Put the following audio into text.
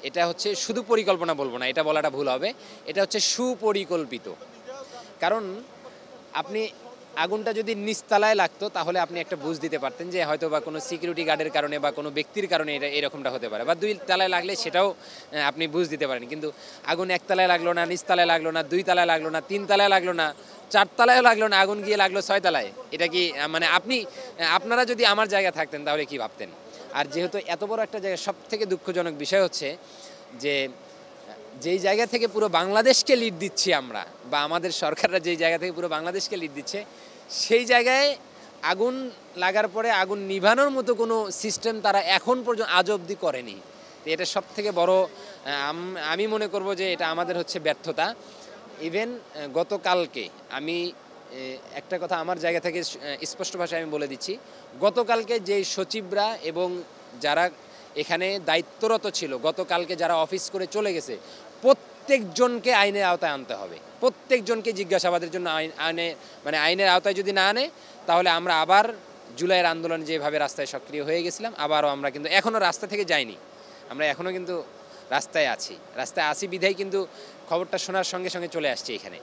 এটা হচ্ছে শুধু পরিকল্পনা বলবো না, এটা বলাটা ভুল হবে, এটা হচ্ছে সুপরিকল্পিত। কারণ আপনি আগুনটা যদি নিচতলায় লাগতো তাহলে আপনি একটা বুঝ দিতে পারতেন যে হয়তো বা কোনো সিকিউরিটি গার্ডের কারণে বা কোনো ব্যক্তির কারণে এটা এরকমটা হতে পারে, বা 2 তলায় লাগলে সেটাও আপনি বুঝ দিতে পারেন। কিন্তু আগুন 1 তলায় লাগলো না, নিচতলায় লাগলো না, 2 তলায় লাগলো না, 3 তলায় লাগলো না, 4 তলায়ও লাগলো না, আগুন গিয়ে লাগলো 6 তলায়। এটা কি মানে আপনি আপনারা যদি আমার জায়গায় থাকতেন তাহলে কি ভাবতেন? আর যেহেতু এত বড় একটা জায়গা, সবথেকে দুঃখজনক বিষয় হচ্ছে যে যেই জায়গা থেকে পুরো বাংলাদেশকে লিড দিচ্ছি আমরা, বা আমাদের সরকাররা যেই জায়গা থেকে পুরো বাংলাদেশকে লিড দিচ্ছে, সেই জায়গায় আগুন লাগার পরে আগুন নিভানোর মতো কোনো সিস্টেম তারা এখন পর্যন্ত আজ অবধি করেনি। তো এটা সব থেকে বড়, আমি মনে করব যে এটা আমাদের হচ্ছে ব্যর্থতা। ইভেন গতকালকে আমি একটা কথা আমার জায়গা থেকে স্পষ্ট ভাষায় আমি বলে দিচ্ছি, গতকালকে যেই সচিবরা এবং যারা এখানে দায়িত্বরত ছিল, গতকালকে যারা অফিস করে চলে গেছে, প্রত্যেকজনকে আইনের আওতায় আনতে হবে। প্রত্যেকজনকে জিজ্ঞাসাবাদের জন্য আইনের আওতায় যদি না আনে, তাহলে আমরা আবার জুলাইয়ের আন্দোলনে যেভাবে রাস্তায় সক্রিয় হয়ে গেছিলাম, আবারও আমরা কিন্তু এখনও রাস্তা থেকে যাইনি, আমরা এখনও কিন্তু রাস্তায় আছি বিধায় কিন্তু খবরটা শোনার সঙ্গে সঙ্গে চলে আসছি এখানে।